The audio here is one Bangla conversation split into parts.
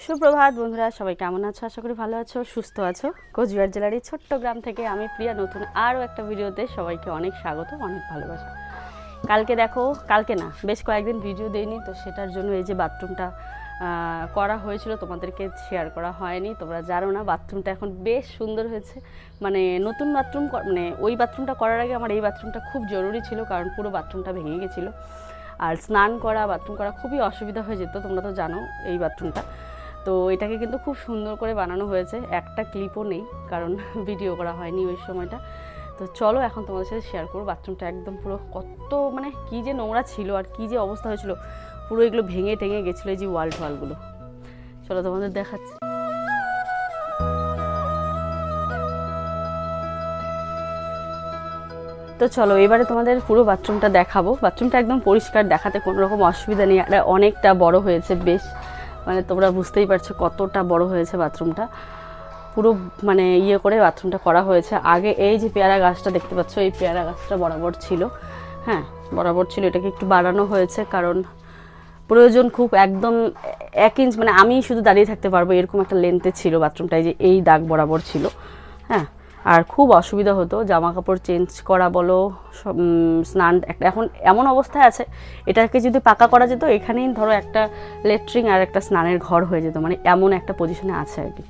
সুপ্রভাত বন্ধুরা, সবাই কেমন আছো? আশা করি ভালো আছো, সুস্থ আছো। কোচবিহার জেলার এই ছোট্ট গ্রাম থেকে আমি প্রিয়া নতুন আরও একটা ভিডিওতে সবাইকে অনেক স্বাগত, অনেক ভালোবাসা। কালকে না, বেশ কয়েকদিন ভিডিও দেইনি, তো সেটার জন্য এই যে বাথরুমটা করা হয়েছিল তোমাদেরকে শেয়ার করা হয়নি। তোমরা জানো না, বাথরুমটা এখন বেশ সুন্দর হয়েছে। মানে নতুন বাথরুম, মানে ওই বাথরুমটা করার আগে আমার এই বাথরুমটা খুব জরুরি ছিল, কারণ পুরো বাথরুমটা ভেঙে গেছিলো। আর স্নান করা, বাথরুম করা খুবই অসুবিধা হয়ে যেত, তোমরা তো জানো এই বাথরুমটা। তো এটাকে কিন্তু খুব সুন্দর করে বানানো হয়েছে, একটা ক্লিপও নেই কারণ ভিডিও করা হয়নি ওই সময়টা। তো চলো এখন তোমাদের সাথে শেয়ার করবো বাথরুমটা একদম পুরো কত, মানে কী যে নোংরা ছিল আর কী যে অবস্থা হয়েছিল, পুরো এগুলো ভেঙে টেঙে গেছিলো এই যে ওয়ালগুলো। চলো তোমাদের দেখাচ্ছি। তো চলো এবারে তোমাদের পুরো বাথরুমটা দেখাবো। বাথরুমটা একদম পরিষ্কার, দেখাতে কোনো রকম অসুবিধা নেই। আর অনেকটা বড় হয়েছে, বেশ মানে তোমরা বুঝতেই পারছো কতটা বড় হয়েছে বাথরুমটা। পুরো মানে ইয়ে করে বাথরুমটা করা হয়েছে। আগে এই যে পেয়ারা গাছটা দেখতে পাচ্ছ, এই পেয়ারা গাছটা বরাবর ছিল, হ্যাঁ বরাবর ছিল। এটাকে একটু বাড়ানো হয়েছে কারণ প্রয়োজন খুব, একদম 1 ইঞ্চ, মানে আমি শুধু দাঁড়িয়ে থাকতে পারবো এরকম একটা লেন্থে ছিল বাথরুমটায়, যে এই দাগ বরাবর ছিল, হ্যাঁ। আর খুব অসুবিধা হতো জামা কাপড় চেঞ্জ করা বলো, স্নান। এখন এমন অবস্থায় আছে, এটাকে যদি পাকা করা যেত, এখানেই ধরো একটা লেট্রিন আর একটা স্নানের ঘর হয়ে যেত, মানে এমন একটা পজিশনে আছে আর কি।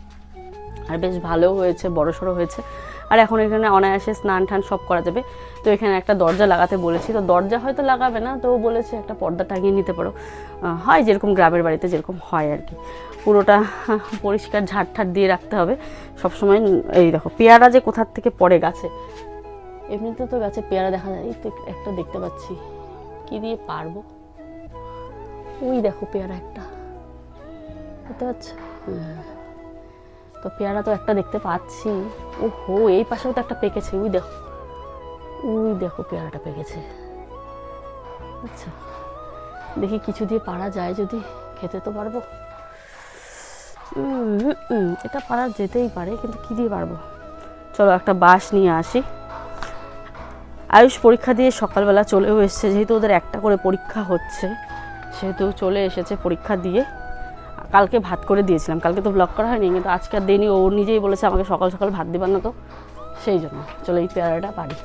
আর বেশ ভালো হয়েছে, বড়সড় হয়েছে। আর এখন এখানে অনায়াসে স্নান টান সব করা যাবে। তো এখানে একটা দরজা লাগাতে বলেছি, তো দরজা হয়তো লাগাবে না, তো বলেছে একটা পর্দা টাঙিয়ে নিতে পারো, হয় যেরকম গ্রামের বাড়িতে যেরকম হয় আর কি। পুরোটা পরিষ্কার ঝাড় দিয়ে রাখতে হবে সবসময়। এই দেখো পেয়ারা যে কোথার থেকে পড়ে গাছে, এমনিতে তো গাছে পেয়ারা দেখা যায়, এই তো একটা দেখতে পাচ্ছি, কি দিয়ে পারবো। ওই দেখো পেয়ারা একটা দেখতে পাচ্ছ, তো পেয়ারা তো একটা দেখতে পাচ্ছি। ওহো, এই পাশেও তো একটা পেকেছে, ওই দেখো পেয়ারাটা পেকেছে। আচ্ছা দেখি কিছু দিয়ে পারা যায়, যদি খেতে তো পারবো। এটা পারা যেতেই পারে, কিন্তু কি দিয়ে পারবো। চলো একটা বাঁশ নিয়ে আসি। আয়ুষ পরীক্ষা দিয়ে সকালবেলা চলেও এসছে, যেহেতু ওদের একটা করে পরীক্ষা হচ্ছে সেহেতু চলে এসেছে পরীক্ষা দিয়ে। কালকে ভাত করে দিয়েছিলাম, কালকে তো ব্লগ করা হয়নি, কিন্তু আজকে আর দিনই ও নিজেই বলেছে আমাকে সকাল সকাল ভাত দিবার না, তো সেই জন্য চলো এই পেয়ারাটা পারি।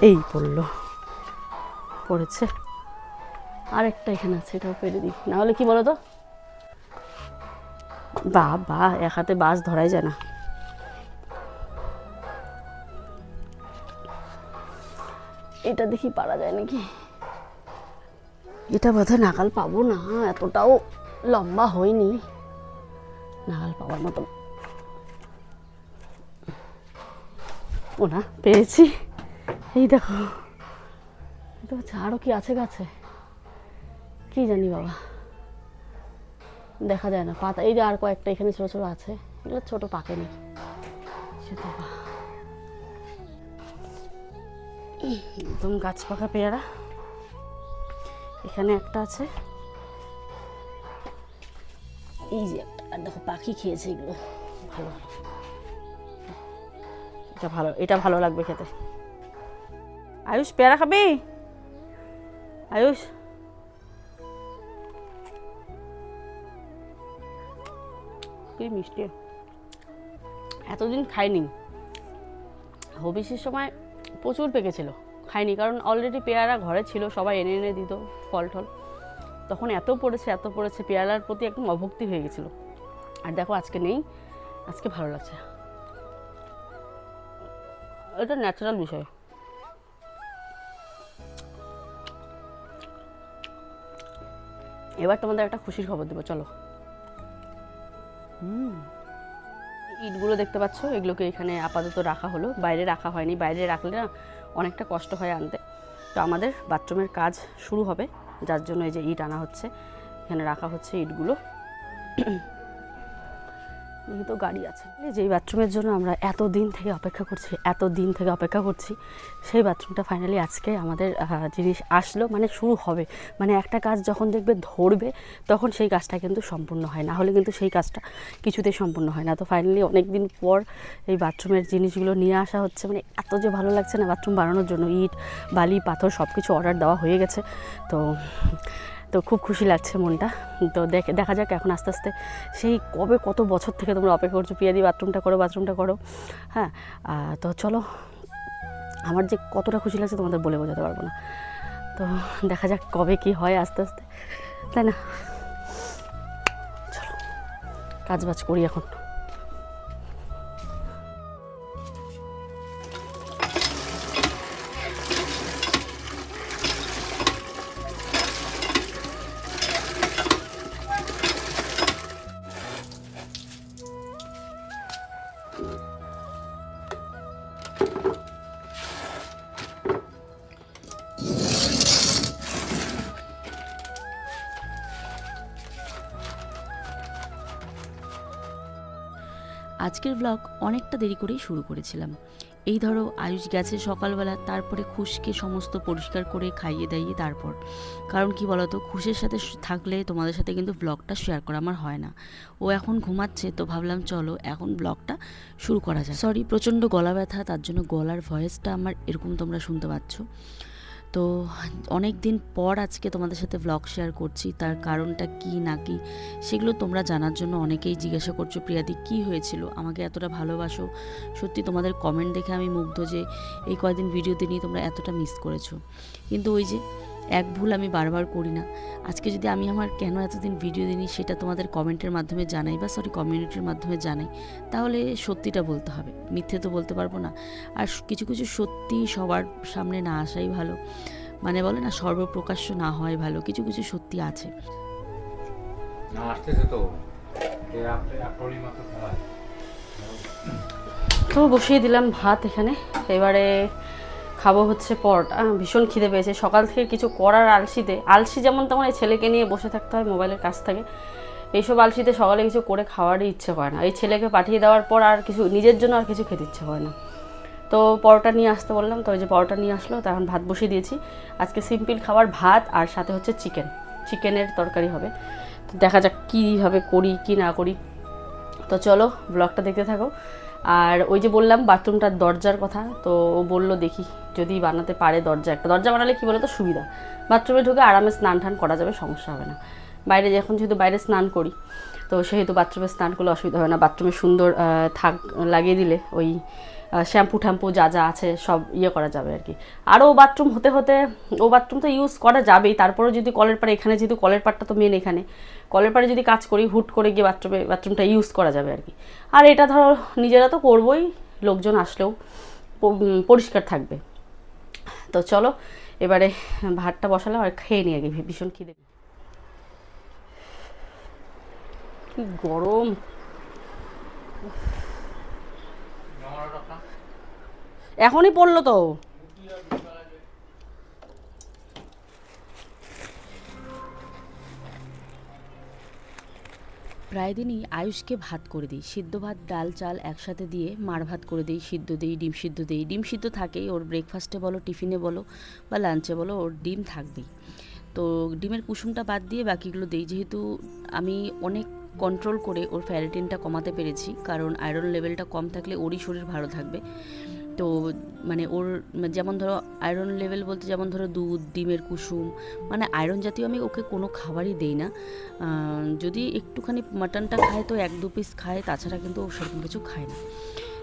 এই পড়েছে, আরেকটা এখানে আছে, এটাও পেরে দিই, নাহলে কি বলো তো, বা এক হাতে বাস ধরাই যায় না। এটা দেখি পারা যায় নাকি। এটা বোধহয় নাগাল পাবো না, এতটাও লম্বা হয়নি নাগাল পাওয়ার মতো। ও না, পেয়েছি, এই দেখো। আরো কি আছে গাছে, কি জানি বাবা, দেখা যায় না পাতা। এই যে আর কয়েকটা এখানে ছোট ছোট আছে, এগুলো ছোট পাকেনি। একদম গাছ পাকা পেয়ারা। এখানে একটা আছে, এই যে একটা, আর দেখো পাখি খেয়েছে এগুলো। এটা ভালো লাগবে খেতে। আয়ুষ পেয়ারা খাবি? আয়ুষ কি মিষ্টি, এতদিন খাইনি। হবিষের সময় প্রচুর পেকেছিল, খাইনি, কারণ অলরেডি পেয়ারা ঘরে ছিল, সবাই এনে এনে দিত ফল টল। তখন এত পড়েছে, পেয়ারার প্রতি একদম অভক্তি হয়ে গেছিল। আর দেখো আজকে নেই, আজকে ভালো লাগছে। এটা ন্যাচারাল বিষয়। এবার তোমাদের একটা খুশির খবর দেবো, চলো। ইটগুলো দেখতে পাচ্ছ, এগুলোকে এখানে আপাতত রাখা হলো, বাইরে রাখা হয়নি। বাইরে রাখলে না অনেকটা কষ্ট হয় আনতে। তো আমাদের বাথরুমের কাজ শুরু হবে, যার জন্য এই যে ইট আনা হচ্ছে, এখানে রাখা হচ্ছে ইটগুলো। এই তো গাড়ি আছে। যেই বাথরুমের জন্য আমরা এতদিন থেকে অপেক্ষা করছি সেই বাথরুমটা ফাইনালি আজকে আমাদের জিনিস আসলো, মানে শুরু হবে। মানে একটা কাজ যখন দেখবে ধরবে তখন সেই কাজটা কিন্তু সম্পূর্ণ হয়, না হলে কিন্তু সেই কাজটা কিছুতেই সম্পূর্ণ হয় না। তো ফাইনালি অনেক দিন পর এই বাথরুমের জিনিসগুলো নিয়ে আসা হচ্ছে। মানে এত যে ভালো লাগছে না বাথরুম বানানোর জন্য, ইট বালি পাথর সব কিছু অর্ডার দেওয়া হয়ে গেছে। তো খুব খুশি লাগছে মনটা। তো দেখা যাক এখন আস্তে আস্তে সেই কবে কত বছর থেকে তোমরা অপেক্ষা করছো পিয়াদি বাথরুমটা করো। হ্যাঁ, তো চলো, আমার যে কতটা খুশি লাগছে তোমাদের বলে বোঝাতে পারবো না। তো দেখা যাক কবে কি হয় আস্তে আস্তে, তাই না? চলো কাজবাজ করি এখন। আজকের ব্লগ অনেকটা দেরি করেই শুরু করেছিলাম। এই ধরো আয়ুষ গেছে সকালবেলা, তারপরে খুশকে সমস্ত পরিষ্কার করে খাইয়ে দাইয়ে তারপর, কারণ কি বলতো, খুশের সাথে থাকলে তোমাদের সাথে কিন্তু ব্লগটা শেয়ার করা আমার হয় না। ও এখন ঘুমাচ্ছে, তো ভাবলাম চলো এখন ব্লগটা শুরু করা যায়। সরি, প্রচণ্ড গলা ব্যথা, তার জন্য গলার ভয়েসটা আমার এরকম তোমরা শুনতে পাচ্ছ। তো অনেক দিন পর আজকে তোমাদের সাথে ব্লগ শেয়ার করছি, তার কারণটা কি না কি সেগুলো তোমরা জানার জন্য অনেকেই জিজ্ঞাসা করছো, প্রিয়াদি কী হয়েছিল, আমাকে এতটা ভালোবাসো। সত্যি তোমাদের কমেন্ট দেখে আমি মুগ্ধ যে এই কয়েকদিন ভিডিওতে নিয়ে তোমরা এতটা মিস করেছো। কিন্তু ওই যে এক ভুল আমি বারবার করি না। আজকে যদি আমি আমার কেন এতদিন ভিডিও দিইনি সেটা তোমাদের কমেন্টের মাধ্যমে জানাই, বা কমিউনিটির মাধ্যমে জানাই, তাহলে সত্যিটা বলতে হবে, মিথ্যে তো বলতে পারবো না। আর কিছু কিছু সত্যি সবার সামনে না আসাই ভালো, মানে বলে না সর্বপ্রকাশ্য না হয় ভালো, কিছু কিছু সত্যি আছে। তো বসিয়ে দিলাম ভাত এখানে, এবারে খাবো হচ্ছে পরোটা। ভীষণ খিদে পেয়েছে, সকাল থেকে কিছু করার আলসি যেমন তেমন এই ছেলেকে নিয়ে বসে থাকতে হয় মোবাইলের কাছ থেকে, এইসব আলসিতে সকালে কিছু করে খাওয়ারই ইচ্ছে করে না। এই ছেলেকে পাঠিয়ে দেওয়ার পর আর কিছু নিজের জন্য আর কিছু খেতে ইচ্ছে করে না। তো পরোটা নিয়ে আসতে বললাম, তো ওই যে পরোটা নিয়ে আসলো, তখন ভাত বসিয়ে দিয়েছি। আজকে সিম্পল খাবার, ভাত আর সাথে হচ্ছে চিকেনের তরকারি হবে। তো দেখা যাক কীভাবে করি কি না করি। তো চলো ব্লগটা দেখতে থাকো। আর ওই যে বললাম বাথরুমটার দরজার কথা, তো ও বললো দেখি যদি বানাতে পারে দরজা বানালে কী বলো তো সুবিধা, বাথরুমে ঢুকে আরামে স্নান টান করা যাবে, সমস্যা হবে না। বাইরে যেহেতু বাইরে স্নান করি, তো সেহেতু বাথরুমে স্নান করলে অসুবিধা হবে না। বাথরুমে সুন্দর থাক লাগিয়ে দিলে ওই শ্যাম্পু ট্যাম্পু যা যা আছে সব করা যাবে আর কি। আর ও বাথরুম তো ইউজ করা যাবেই, তারপরেও যদি কলের পাড়ে, এখানে যেহেতু কলের পাড়টা তো মেন, এখানে কলের পাড়ে যদি কাজ করি হুট করে গিয়ে বাথরুমটা ইউজ করা যাবে আর কি। আর এটা ধরো নিজেরা তো করবোই, লোকজন আসলেও পরিষ্কার থাকবে। তো চলো এবারে ভাতটা বসালাম আর খেয়ে নিই আগে, ভীষণ খিদে। কি গরম, এখনই পড়লো তো। প্রায় দিনই আয়ুষকে ভাত করে দিই, সিদ্ধ ভাত ডাল চাল একসাথে দিয়ে মার ভাত করে দিই, সিদ্ধ দিই, ডিম সিদ্ধ থাকেই ওর, ব্রেকফাস্টে বলো, টিফিনে বলো বা লাঞ্চে বলো, ওর ডিম থাকবেই। তো ডিমের কুসুমটা বাদ দিয়ে বাকিগুলো দিই, যেহেতু আমি অনেক কন্ট্রোল করে ওর ফ্যারিটিনটা কমাতে পেরেছি, কারণ আয়রন লেভেলটা কম থাকলে ওরই শরীর ভালো থাকবে। তো মানে ওর যেমন ধরো আয়রন লেভেল বলতে যেমন ধরো দুধ, ডিমের কুসুম, মানে আয়রন জাতীয় আমি ওকে কোনো খাবারই দেই না। যদি একটুখানি মাটনটা খায় তো 1-2 পিস খায়, তাছাড়া কিন্তু ও সেরকম কিছু খায় না।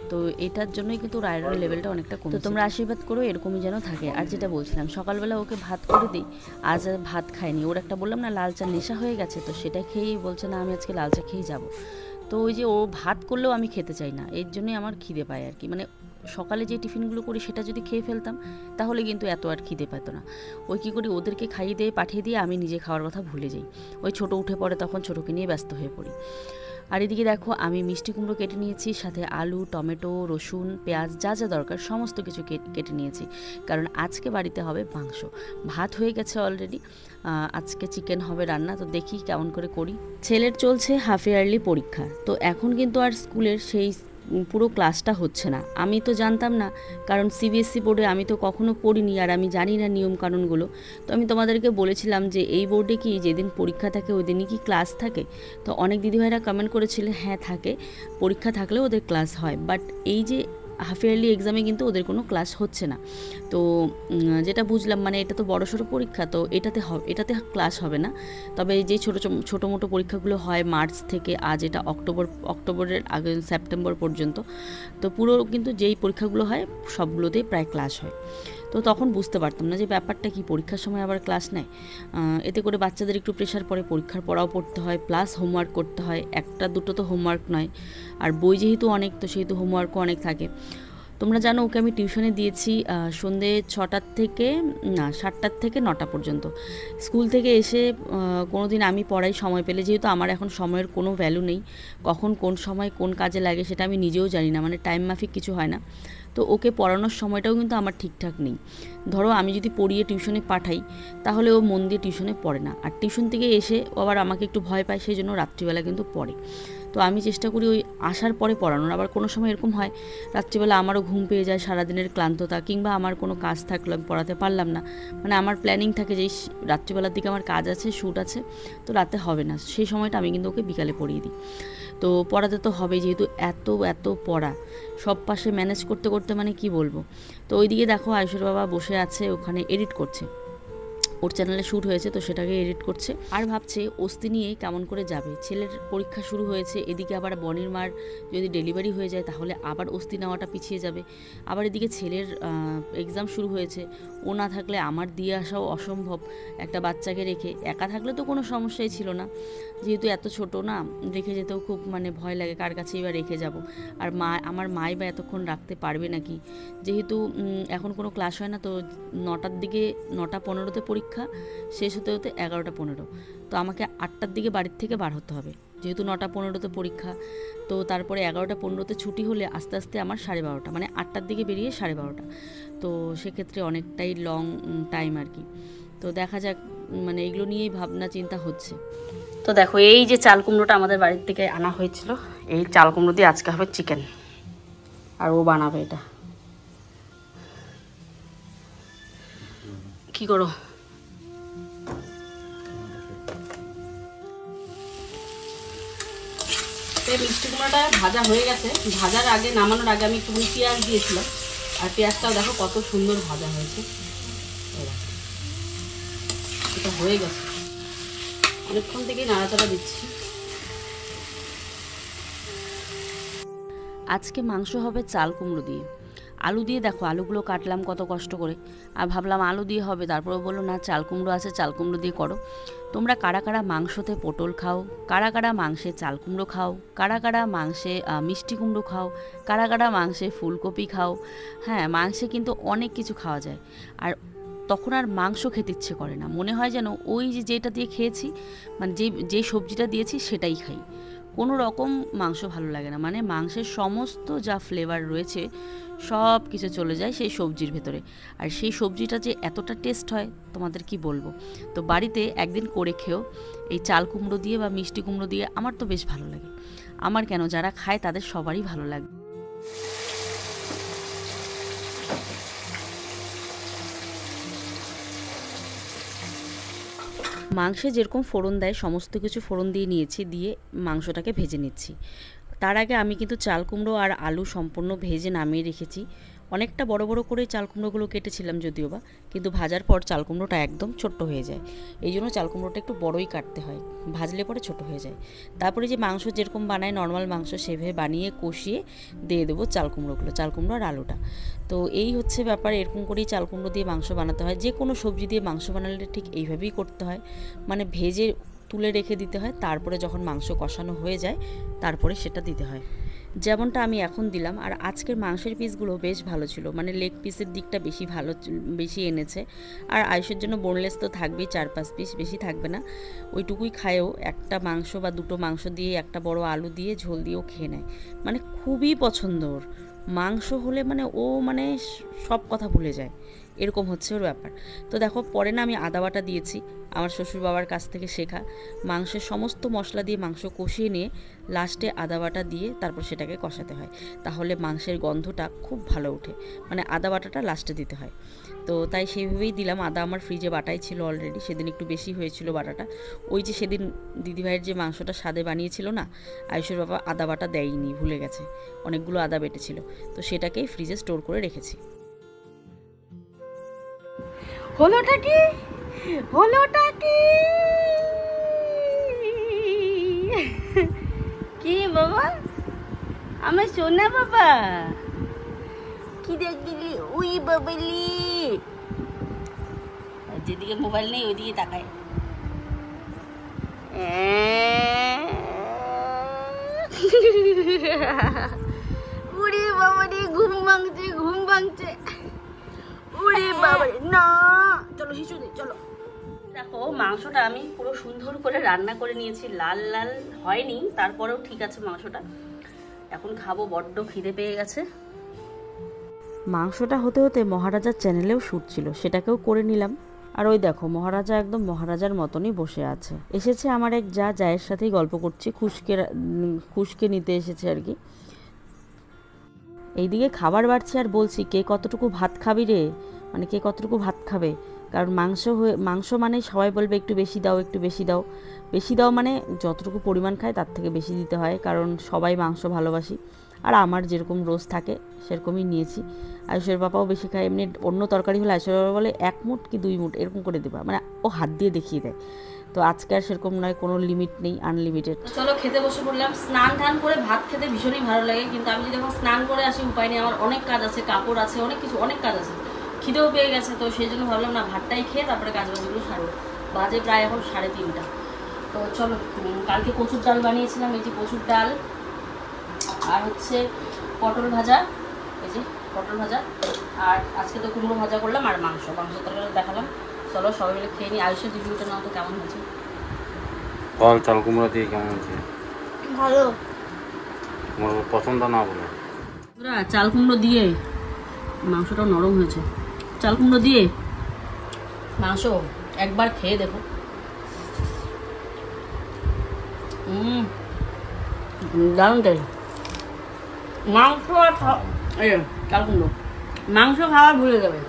তো এটার জন্যই কিন্তু ওর আয়রন লেভেলটা অনেকটা কম। তো তোমরা আশীর্বাদ করো এরকমই যেন থাকে। আর যেটা বলছিলাম, সকালবেলা ওকে ভাত করে দিই, আজ আর ভাত খায়নি। ওর একটা বললাম না লাল চা নেশা হয়ে গেছে, তো সেটা খেয়েই বলছে না আমি আজকে লাল চা খেয়েই যাবো। তো ওই যে ও ভাত করলেও আমি খেতে চাই না, এর জন্যই আমার খিদে পায় আর কি। মানে সকালে যে টিফিনগুলো করি সেটা যদি খেয়ে ফেলতাম তাহলে কিন্তু এত আর খিদে পেত না। ওই কী করি, ওদেরকে খাইয়ে দিয়ে পাঠিয়ে দিয়ে আমি নিজে খাওয়ার কথা ভুলে যাই। ওই ছোটো উঠে পড়ে, তখন ছোটোকে নিয়ে ব্যস্ত হয়ে পড়ি। আর এদিকে দেখো আমি মিষ্টি কুমড়ো কেটে নিয়েছি, সাথে আলু, টমেটো, রসুন, পেঁয়াজ যা যা দরকার সমস্ত কিছু কেটে নিয়েছি, কারণ আজকে বাড়িতে হবে মাংস। ভাত হয়ে গেছে অলরেডি, আজকে চিকেন হবে রান্না, তো দেখি কেমন করে করি। ছেলের চলছে হাফ ইয়ারলি পরীক্ষা, তো এখন কিন্তু আর স্কুলের সেই পুরো ক্লাসটা হচ্ছে না। আমি তো জানতাম না, কারণ সিবিএসসি বোর্ডে আমি তো কখনো পড়িনি, আর আমি জানি না নিয়মকানুনগুলো। তো আমি তোমাদেরকে বলেছিলাম যে এই বোর্ডে কি যেদিন পরীক্ষা থাকে ওই দিনই কি ক্লাস থাকে? তো অনেক দিদিভাইরা কমেন্ট করেছিলেন হ্যাঁ থাকে, পরীক্ষা থাকলেও ওদের ক্লাস হয়, বাট এই যে হাফ ইয়ারলি এক্সামে কিন্তু ওদের কোনো ক্লাস হচ্ছে না। তো যেটা বুঝলাম, মানে এটা তো বড়সড় পরীক্ষা, তো এটাতে ক্লাস হবে না। তবে যে ছোটো মোটো পরীক্ষাগুলো হয় মার্চ থেকে আজ এটা অক্টোবরের আগে সেপ্টেম্বর পর্যন্ত, তো পুরো কিন্তু যেই পরীক্ষাগুলো হয় সবগুলোতেই প্রায় ক্লাস হয়। তো তখন বুঝতে পারতাম না যে ব্যাপারটা কি, পরীক্ষার সময় আবার ক্লাস নেয়। এতে করে বাচ্চাদের একটু প্রেশার পড়ে, পরীক্ষার পড়াও পড়তে হয়, প্লাস হোমওয়ার্ক করতে হয়, একটা দুটো তো হোমওয়ার্ক নয়, আর বই যেহেতু অনেক, তো সেহেতু হোমওয়ার্কও অনেক থাকে। তোমরা জানো ওকে আমি টিউশনে দিয়েছি সন্ধ্যে 7টার থেকে 9টা পর্যন্ত। স্কুল থেকে এসে কোনো দিন আমি পড়াই সময় পেলে, যেহেতু আমার এখন সময়ের কোনো ভ্যালু নেই, কখন কোন সময় কোন কাজে লাগে সেটা আমি নিজেও জানি না, মানে টাইম মাফিক কিছু হয় না। তো ওকে পড়ানোর সময়টাও কিন্তু আমার ঠিকঠাক নেই। ধরো আমি যদি পড়িয়ে টিউশনে পাঠাই, তাহলে ও মন দিয়ে টিউশনে পড়ে না, আর টিউশন থেকে এসে ও আবার আমাকে একটু ভয় পায়, সেই জন্য রাত্রিবেলা কিন্তু পড়ে। তো আমি চেষ্টা করি ওই আসার পরে পড়ানোর। আবার কোনো সময় এরকম হয় রাত্রিবেলা আমারও ঘুম পেয়ে যায়, সারাদিনের ক্লান্ততা, কিংবা আমার কোনো কাজ থাকলো আমি পড়াতে পারলাম না, মানে আমার প্ল্যানিং থাকে যে রাত্রিবেলার দিকে আমার কাজ আছে, শ্যুট আছে, তো রাতে হবে না, সেই সময়টা আমি কিন্তু ওকে বিকালে পড়িয়ে দিই। তো পড়াতে তো হবে, যেহেতু এত পড়া, সব পাশে ম্যানেজ করতে করতে মানে কি বলবো। তো ওইদিকে দেখো আয়ুষের বাবা বসে আছে, ওখানে এডিট করছে, ওর চ্যানেলে শ্যুট হয়েছে, তো সেটাকে এডিট করছে, আর ভাবছে অস্তি নিয়ে কেমন করে যাবে। ছেলের পরীক্ষা শুরু হয়েছে, এদিকে আবার বনির মার যদি ডেলিভারি হয়ে যায় তাহলে আবার অস্তি নেওয়াটা পিছিয়ে যাবে, আবার এদিকে ছেলের এক্সাম শুরু হয়েছে, ও না থাকলে আমার দিয়ে আসাও অসম্ভব। একটা বাচ্চাকে রেখে, একা থাকলে তো কোনো সমস্যাই ছিল না, যেহেতু এত ছোট না, রেখে যেতেও খুব মানে ভয় লাগে, কার কাছেই বা রেখে যাব, আর আমার মাই বা এতক্ষণ রাখতে পারবে নাকি। যেহেতু এখন কোনো ক্লাস হয় না, তো 9টার দিকে 9টা 15-তে পরীক্ষা, শেষ হতে হতে 11টা 15, তো আমাকে 8টার দিকে বাড়ির থেকে বার হতে হবে, যেহেতু 9টা 15-তে পরীক্ষা। তো তারপরে 11টা 15-তে ছুটি হলে আস্তে আস্তে আমার 12:30, মানে 8টার দিকে বেরিয়ে 12:30, তো সেক্ষেত্রে অনেকটাই লং টাইম আর কি। তো দেখা যাক, মানে এগুলো নিয়েই ভাবনা চিন্তা হচ্ছে। তো দেখো এই যে চাল কুমড়োটা আমাদের বাড়ির থেকে আনা হয়েছিল, এই চাল কুমড়ো দিয়ে আজকে হবে চিকেন, আর ও বানাবে এটা। কি করো? মিষ্টি কুমড়োটা ভাজা হয়ে গেছে, ভাজার আগে, নামানোর আগে আমি একটুখানি পেঁয়াজ দিয়েছিলাম, আর পেঁয়াজটাও দেখো কত সুন্দর ভাজা হয়েছে। এটা হয়ে গেছে, অনেকক্ষণ থেকে নাড়াচাড়া দিচ্ছি। আজকে মাংস হবে চাল কুমড়ো দিয়ে। আলু দিয়ে দেখো আলুগুলো কাটলাম কত কষ্ট করে, আর ভাবলাম আলু দিয়ে হবে, তারপরে বললো না চাল কুমড়ো আছে, চাল কুমড়ো দিয়ে করো। তোমরা কারা কারা মাংসতে পটল খাও, কারা কারা মাংসে চাল কুমড়ো খাও, কারা কারা মাংসে মিষ্টি কুমড়ো খাও, কারা কারা মাংসে ফুলকপি খাও। হ্যাঁ, মাংসে কিন্তু অনেক কিছু খাওয়া যায়, আর তখন আর মাংস খেতে ইচ্ছে করে না, মনে হয় যেন ওই যেটা দিয়ে খেয়েছি, মানে যে সবজিটা দিয়েছি সেটাই খাই, কোনো রকম মাংস ভালো লাগে না। মানে মাংসের সমস্ত যা ফ্লেভার রয়েছে সব কিছু চলে যায় সেই সবজির ভেতরে, আর সেই সবজিটা যে এতটা টেস্ট হয় তোমাদের কি বলবো। তো বাড়িতে একদিন করে খেও এই চাল কুমড়ো দিয়ে বা মিষ্টি কুমড়ো দিয়ে, আমার তো বেশ ভালো লাগে। আমার কেন, যারা খায় তাদের সবারই ভালো লাগে। মাংসে যেরকম ফোড়ন দেয় সমস্ত কিছু ফোড়ন দিয়ে নিয়েছি, দিয়ে মাংসটাকে ভেজে নিচ্ছি। তার আগে আমি কিন্তু চাল কুমড়ো আর আলু সম্পূর্ণ ভেজে নামিয়ে রেখেছি। অনেকটা বড় বড় করে চাল কুমড়োগুলো কেটেছিলাম যদিও বা, কিন্তু ভাজার পর চাল কুমড়োটা একদম ছোট্ট হয়ে যায়, এই জন্য চাল কুমড়োটা একটু বড়ই কাটতে হয়, ভাজলে পরে ছোট হয়ে যায়। তারপরে যে মাংস যেরকম বানায় নর্মাল মাংস, সেভাবে বানিয়ে কষিয়ে দিয়ে দেবো চাল কুমড়ো আর আলুটা। তো এই হচ্ছে ব্যাপার, এরকম করেই চাল কুমড়ো দিয়ে মাংস বানাতে হয়। যে কোনো সবজি দিয়ে মাংস বানালে ঠিক এইভাবেই করতে হয়, মানে ভেজে তুলে রেখে দিতে হয়, তারপরে যখন মাংস কষানো হয়ে যায় তারপরে সেটা দিতে হয়। যেমনটা আমি এখন দিলাম। আর আজকের মাংসের পিসগুলো বেশ ভালো ছিল, মানে লেগ পিসের দিকটা বেশি এনেছে। আর আয়ুষের জন্য বোনলেস তো থাকবেই, 4-5 পিস, বেশি থাকবে না, ওইটুকুই খায়ও। একটা মাংস বা দুটো মাংস দিয়ে একটা বড় আলু দিয়ে ঝোল দিয়েও খেয়ে নেয়, মানে খুবই পছন্দ ওর। মাংস হলে মানে ও মানে সব কথা ভুলে যায়, এরকম হচ্ছে ওর ব্যাপার। তো দেখো পরে না আমি আদা বাটা দিয়েছি, আমার শ্বশুর বাবার কাছ থেকে শেখা। মাংসের সমস্ত মশলা দিয়ে মাংস কষিয়ে নিয়ে লাস্টে আদা বাটা দিয়ে তারপর সেটাকে কষাতে হয়, তাহলে মাংসের গন্ধটা খুব ভালো ওঠে, মানে আদা বাটাটা লাস্টে দিতে হয়। তো তাই সেইভাবেই দিলাম। আদা আমার ফ্রিজে বাটাই ছিল অলরেডি, সেদিন একটু বেশি হয়েছিল বাটাটা। ওই যে সেদিন দিদিভাইয়ের যে মাংসটা স্বাদে বানিয়েছিল না, আয়ুষের বাবা আদা বাটা দেয়নি, ভুলে গেছে, অনেকগুলো আদা বেটেছিল, তো সেটাকেই ফ্রিজে স্টোর করে রেখেছি। হলোটা কি, হলোটা কি, কি বাবা, আমার সোনা বাবা, কি দেখলি? উই বাবলি, যেদিকে মোবাইল নেই ওইদিকে তাকায়। উড়ি বাবা রে, ঘুম ভাঙছে, ঘুম ভাঙছে। উড়ি বাবা রে, না, চলো হিসু দে, চলো। দেখো মাংসটা আমি পুরো সুন্দর করে রান্না করে নিয়েছি, লাল লাল হয়নি, তারপরেও ঠিক আছে মাংসটা। এখন খাবো, বড্ড খিদে পেয়ে গেছে। মাংসটা হতে হতে মহারাজার চ্যানেলেও শ্যুট ছিল, সেটাকেও করে নিলাম। আর ওই দেখো মহারাজা একদম মহারাজার মতনই বসে আছে। এসেছে আমার এক জায়ের সাথেই গল্প করছি, খুশকে নিতে এসেছে আর কি। এইদিকে খাবার বাড়ছে আর বলছি কে কতটুকু ভাত খাবি রে, মানে কে কতটুকু ভাত খাবে। কারণ মাংস মানে সবাই বলবে একটু বেশি দাও, একটু বেশি দাও। বেশি দাও মানে যতটুকু পরিমাণ খায় তার থেকে বেশি দিতে হয়, কারণ সবাই মাংস ভালোবাসি। আর আমার যেরকম রোজ থাকে সেরকমই নিয়েছি। আয়ুষের বাবাও বেশি খায়, এমনি অন্য তরকারি হলে আয়ুষের বাবা বলে 1 মুঠ কি 2 মুঠ এরকম করে দেবা, মানে ও হাত দিয়ে দেখিয়ে দেয়। তো আজকে আর সেরকম নয়, কোনো লিমিট নেই, আনলিমিটেড। চলো খেতে বসে পড়লাম। স্নান টান করে ভাত খেতে ভীষণই ভালো লাগে, কিন্তু আমি যদি এখন স্নান করে আসি উপায় নেই, আমার অনেক কাজ আছে, কাপড় আছে, অনেক কিছু, অনেক কাজ আছে, খিদেও পেয়ে গেছে। তো সেই জন্য ভাবলাম না, ভাতটাই খেয়ে তারপরে কাজ বাজগুলো সারবো। বাজে প্রায় এখন 3:30। তো চলো, কালকে কচুর ডাল বানিয়েছিলাম, এই যে কচুর ডাল, আর হচ্ছে পটল ভাজা, এই যে পটল ভাজা, আর আজকে তো কুমড়ো ভাজা করলাম, আর মাংস তরকারি দেখালাম। চলো সবাই মিলে খেয়ে নিই। আয়ুষের রিভিউটা নাও তো কেমন হয়েছে? বল, চাল কুমড়ো দিয়ে কেমন হয়েছে? ভালো। তোমার পছন্দ না বলে চাল কুমড়ো দিয়ে মাংসটাও নরম হয়েছে। চাল কুমড়ো দিয়ে মাংস একবার খেয়ে দেখো। দারুণ টেস্ট। মাংস আর চাল কুমড়ো, মাংস খাওয়া ভুলে যাবে,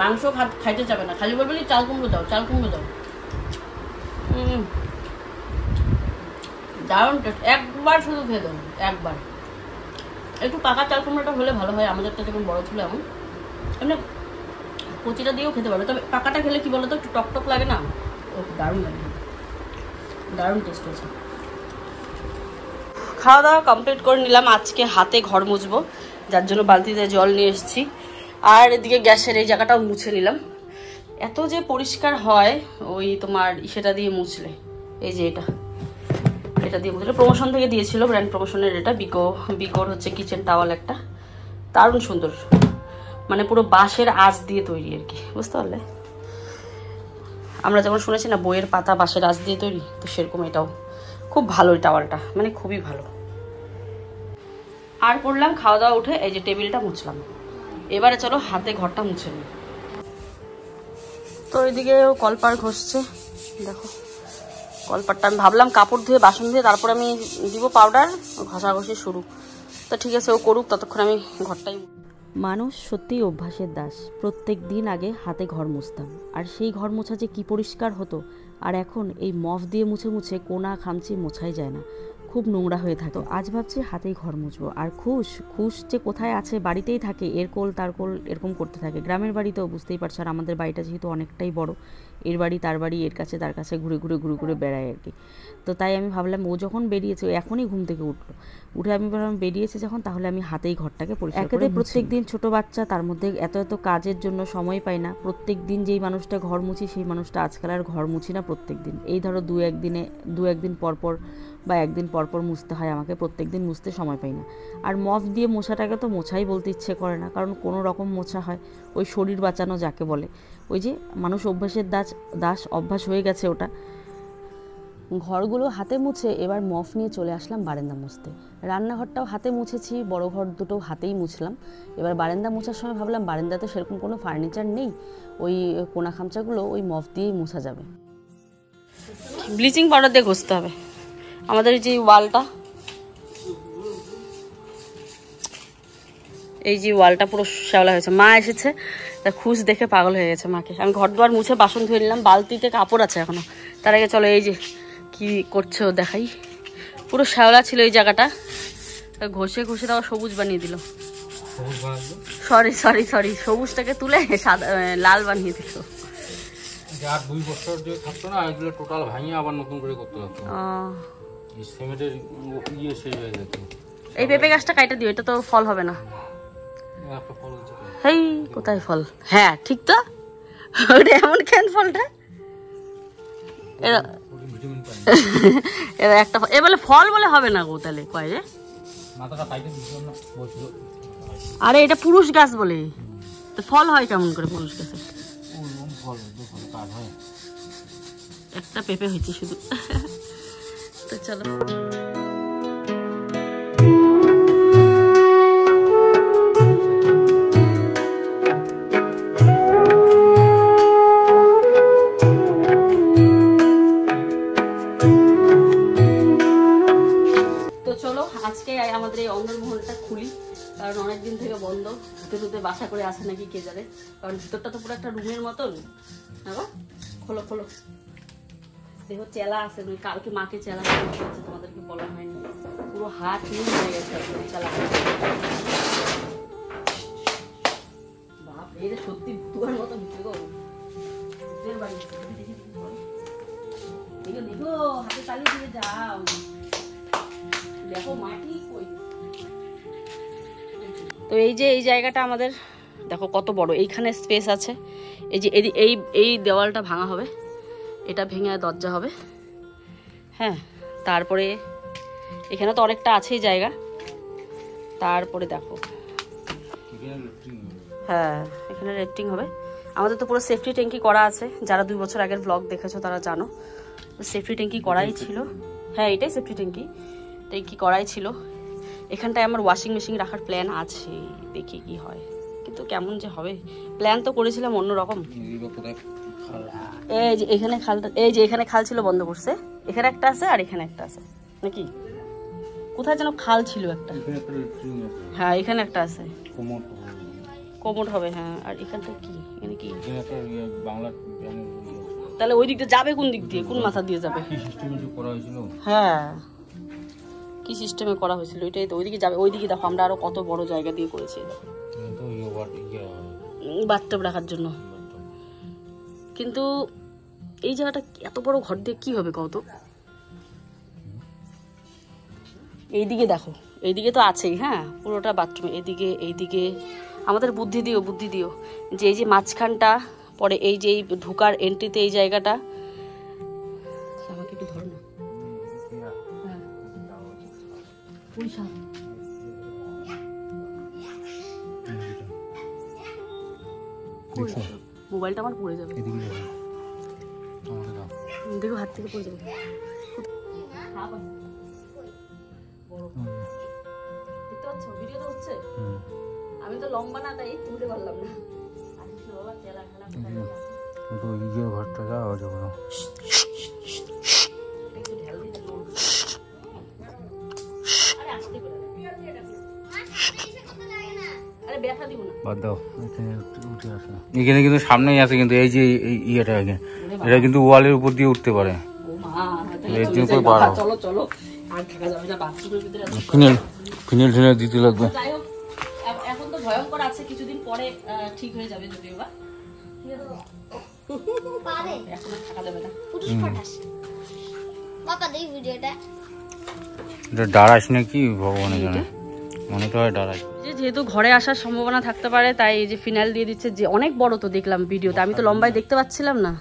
মাংস খাইতে যাবে না, খালি বলবে চাল কুমড়ো দাও, চাল কুমড়ো দাও। দারুণ টেস্ট, একবার শুধু খেয়ে দেবো, একবার। একটু পাকা চাল কুমড়োটা হলে ভালো হয়, আমাদেরটা যেমন বড় ছিল এমন, এমনি কচিটা দিয়েও খেতে পারবে, তবে পাকাটা খেলে কি বলতো একটু টকটক লাগে না, ও দারুণ লাগে, দারুণ টেস্ট হয়েছে। খাওয়া দাওয়া কমপ্লিট করে নিলাম। আজকে হাতে ঘর মুছবো, যার জন্য বালতিতে জল নিয়ে এসেছি। আর এদিকে গ্যাসের এই জায়গাটাও মুছে নিলাম। এত যে পরিষ্কার হয় ওই তোমার সেটা দিয়ে মুছলে, এই যে এটা দিয়ে মুছলে, প্রমোশন থেকে দিয়েছিল, ব্র্যান্ড প্রমোশনের, এটা বিকোর হচ্ছে কিচেন টাওয়াল, একটা দারুণ সুন্দর, মানে পুরো বাঁশের আঁশ দিয়ে তৈরি আর কি, বুঝতে পারলে? আমরা যেমন শুনেছি না বইয়ের পাতা বাঁশের আঁশ দিয়ে তৈরি, তো সেরকম এটাও খুব ভালো, এই টাওয়ালটা মানে খুবই ভালো। আর পড়লাম খাওয়া দাওয়া উঠে এই যে টেবিলটা মুছলাম। এবারে চলো হাতে ঘরটা মুছে নিই। তো এইদিকে কলপার ঘষছে, দেখো কলপারটা, আমি ভাবলাম কাপড় ধুয়ে বাসন ধুয়ে তারপর আমি দিব পাউডার, ঘষাঘষি শুরু। তো ঠিক আছে ও করুক, ততক্ষণ আমি ঘরটাই। মানুষ সত্যিই অভ্যাসের দাস। প্রত্যেক দিন আগে হাতে ঘর মুছতাম, আর সেই ঘর মোছা যে কী পরিষ্কার হতো, আর এখন এই মফ দিয়ে মুছে মুছে কোনা খামচি মোছাই যায় না, খুব নোংরা হয়ে থাকে। আজ ভাবছি হাতেই ঘর মুছবো। আর খুশ যে কোথায় আছে, বাড়িতেই থাকে, এর কোল তার কোল এরকম করতে থাকে। গ্রামের বাড়িতেও বুঝতেই পারছো, আর আমাদের বাড়িটা যেহেতু অনেকটাই বড়, এর বাড়ি তার বাড়ি, এর কাছে তার কাছে ঘুরে ঘুরে বেড়ায় আর কি। তো তাই আমি ভাবলাম ও যখন বেরিয়েছে, ও এখনই ঘুম থেকে উঠে আমি ভাবলাম বেরিয়েছে যখন, তাহলে আমি হাতেই ঘরটাকে পরিষ্কার করে। প্রত্যেক দিন ছোট বাচ্চা, তার মধ্যে এত কাজের জন্য সময় পাই না। প্রত্যেক দিন যেই মানুষটা ঘর মুছি সেই মানুষটা আজকাল আর ঘর মুছি না প্রত্যেক দিন। এই ধরো দু একদিন পর বা একদিন পর পর মুছতে হয় আমাকে, প্রত্যেক দিন মুছতে সময় পাই না। আর মপ দিয়ে মোছাটাকে তো মোছাই বলতে ইচ্ছে করে না, কারণ কোনো রকম মোছা হয়, ওই শরীর বাঁচানো যাকে বলে, ওই যে মানুষ অভ্যাসের দাস অভ্যাস হয়ে গেছে ওটা। ঘরগুলো হাতে মুছে এবার মফ নিয়ে চলে আসলাম বারান্দা মুছতে। রান্নাঘরটাও হাতে মুছেছি, বড় ঘর দুটো হাতেই মুছলাম। এবার বারান্দা মোছার সময় ভাবলাম বারান্দাতে সেরকম কোনো ফার্নিচার নেই, ওই কোনা খামচাগুলো ওই মফ দিয়েই মোছা যাবে। ব্লিচিং পাউডার দিয়ে ঘষতে হবে আমাদের যে ওয়ালটা, এই যে ওয়ালটা পুরো শ্যাওলা হয়েছে। মা এসেছে, তা খুশ দেখে পাগল হয়ে গেছে মাকে। আমি ঘর দুয়ার মুছে বাসন ধুয়ে নিলাম, বালতিতে কাপড় আছে এখনো। তার আগে চলো এই যে কি করছো দেখাই। পুরো শ্যাওলা ছিল এই জায়গাটা, ঘষে ঘষে তাও সবুজ বানিয়ে দিল। সরি সবুজটাকে তুলে সাদা লাল বানিয়ে দিল। আর 2 বছর যে থাকতো না, এগুলো টোটাল ভাঙিয়ে আবার নতুন করে করতে হতো। এই সিমেন্টের ইয়ে শেষ হয়ে যেত। এই পেঁপে গাছটা কাইটা দিও, এটা তো ফল হবে না। একটা ফল হচ্ছে, হেই কোথায় ফল? হ্যাঁ ঠিক তো, ওটা এমন কেন ফলটা? ভিটামিন পাই এবার একটা এ বলে ফল বলে হবে না গো, তাহলে কয় রে মাথাটা কাইতে দিছিল না বলছিল। আরে এটা পুরুষ গাছ বলে, তো ফল হয় কেমন করে পুরুষ গাছে? ওরকম ফল কাজ হয়। একটা পেঁপে হয়েছে শুধু। তো চলো আজকে আমাদের এই অন্দরমহলটা খুলি, কারণ অনেকদিন থেকে বন্ধ, ধুতে ধুতে বাসা করে আসে নাকি কে জানে, কারণ ভিতরটা তো পুরো একটা রুমের মতন। হ্যাঁ খোলো খোলো, দেখো চেলা আছে, কালকে মাকে চেলা হচ্ছে, তোমাদেরকে বলা হয়নি, পুরো হাত নীল হয়ে গেছে চেলা। বাপ রে, সত্যি ভুতুয়ার মতো ভিতরে গো, ভূতের বাড়ি। দেখো দেখো, হাতে তালি দিয়ে যাও, দেখো মাটি কই। তো এই যে এই জায়গাটা আমাদের দেখো কত বড়, এইখানে স্পেস আছে। এই যে এই দেওয়ালটা ভাঙা হবে, এটা ভেঙে দরজা হবে। হ্যাঁ, তারপরে এখানে তো অনেকটা আছেই জায়গা। তারপরে দেখো হ্যাঁ, এখানে রেফটিং হবে। আমাদের তো পুরো সেফটি ট্যাঙ্কি করা আছে, যারা 2 বছর আগের ব্লগ দেখেছো তারা জানো। সেফটি ট্যাঙ্কি করাই ছিল। হ্যাঁ, এটাই সেফটি ট্যাঙ্কি করাই ছিল। এখানটায় আমার ওয়াশিং মেশিন রাখার প্ল্যান আছে, দেখি কি হয়, কিন্তু কেমন যে হবে। প্ল্যান তো করেছিলাম অন্যরকম। এই যে এখানে খালটা, এই যে এখানে খাল ছিল বন্ধ করছে, এখানে একটা আছে আর এখানে একটা আছে নাকি, কোথায় যেন খাল ছিল একটা। হ্যাঁ এখানে একটা আছে, কোমর হবে। হ্যাঁ, আর এখানটা কি, এখানে কি তাহলে ওই দিক দিয়ে যাবে, কোন দিক দিয়ে, কোন মাথা দিয়ে যাবে? হ্যাঁ, কি সিস্টেমে করা হয়েছিল এটাই তো, ওইদিকে যাবে। ওইদিকে দেখো আমরা আরো কত বড় জায়গা দিয়ে করেছি, দেখো বাথটব রাখার জন্য। কিন্তু এই জায়গাটা এত বড় ঘর দিয়ে কি হবে কত? এইদিকে দেখো, এইদিকে তো আছেই। হ্যাঁ, পুরোটা বাথরুম, এইদিকে আমাদের বুদ্ধি দিও যে এই যে মাঝখানটা, পরে এই যে ঢোকার এন্ট্রিতে এই জায়গাটা, আমাকে একটু ধরো না। মোবাইলটা আমার পড়ে যাবে, দেখো হাত থেকে পড়ে যাবে। দেখতে পাচ্ছ ভিডিও তো হচ্ছে, আমি তো লম্বা না তাই তুলতে পারলাম না। ঘরটা যাওয়া যাবে না। এখানে কিন্তু সামনেই আছে, কিন্তু এই যে ইয়েটা এটা কিন্তু ওয়ালের উপর দিয়ে উঠতে পারে। ফিনাইল দিতে লাগবে। এখন তো ভয়ঙ্কর আছে, কিছুদিন পরে ঠিক হয়ে যাবে যদিও বা, এখন থাকা যাবে না। ডারাস নাকি ভগবানের জানে, মনে তো হয় ডারাস। যেহেতু ঘরে আসার সম্ভাবনা থাকতে পারে, তাই এই যে ফিনাইল দিয়ে দিচ্ছে। যে অনেক বড় তো দেখলাম ভিডিওতে, আমি তো লম্বায় দেখতে পাচ্ছিলাম না।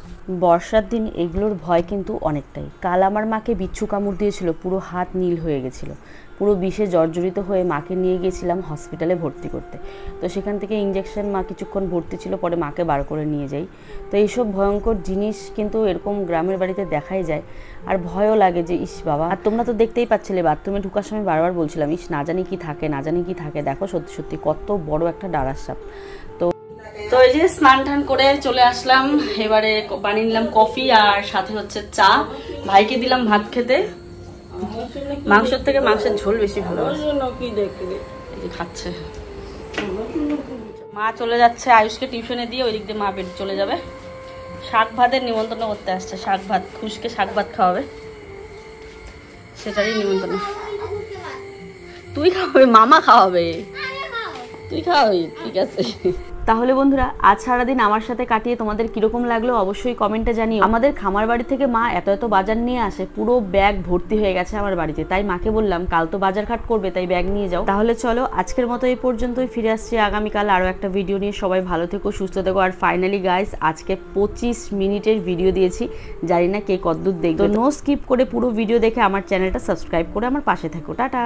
বর্ষার দিন এগুলোর ভয় কিন্তু অনেকটাই। কাল আমার মাকে বিচ্ছু কামড় দিয়েছিল, পুরো হাত নীল হয়ে গেছিলো, পুরো বিষে জর্জরিত হয়ে মাকে নিয়ে গিয়েছিলাম হসপিটালে ভর্তি করতে। তো সেখান থেকে ইঞ্জেকশন মা কিছুক্ষণ ভর্তি ছিল, পরে মাকে বার করে নিয়ে যাই। তো এইসব ভয়ঙ্কর জিনিস কিন্তু এরকম গ্রামের বাড়িতে দেখাই যায়, আর ভয়ও লাগে যে ইস বাবা। আর তোমরা তো দেখতেই পাচ্ছিলে বাথরুমে ঢুকার সময় বারবার বলছিলাম ইস না জানি কি থাকে, না জানি কি থাকে। দেখো সত্যি সত্যি কত বড় একটা ডারাস সাপ। তো এই যে স্নান টান করে চলে আসলাম, এবারে বানিয়ে নিলাম কফি আর সাথে হচ্ছে চা। ভাইকে দিলাম ভাত খেতে, মাংসের থেকে মাংসের ঝোল বেশি ভালো খাচ্ছে। মা চলে যাচ্ছে আয়ুষকে টিউশনে দিয়ে, ওই দিক দিয়ে মা বেড চলে যাবে। শাক ভাতের নিমন্ত্রণ করতে আসছে, শাক ভাত, খুশকে শাক ভাত খাওয়াবে, সেটারই নিমন্ত্রণ। তুই খাওয়াবে? মামা খাওয়াবে, তুই খাওয়াবি? ঠিক আছে। তাহলে বন্ধুরা আজ সারাদিন আমার সাথে কাটিয়ে তোমাদের কিরকম লাগলো অবশ্যই কমেন্টে জানিও। আমাদের খামার বাড়ি থেকে মা এত এত বাজার নিয়ে আসে, পুরো ব্যাগ ভর্তি হয়ে গেছে আমার বাড়িতে। তাই মাকে বললাম কাল তো বাজার ঘাট করবে, তাই ব্যাগ নিয়ে যাও। তাহলে চলো আজকের মতো এই পর্যন্তই, ফিরে আসছি আগামীকাল আরও একটা ভিডিও নিয়ে। সবাই ভালো থেকো, সুস্থ থেকো। আর ফাইনালি গাইস আজকে 25 মিনিটের ভিডিও দিয়েছি, জানি না কে কতদূর দেখবে। তো নো স্কিপ করে পুরো ভিডিও দেখে আমার চ্যানেলটা সাবস্ক্রাইব করে আমার পাশে থেকো। টাটা।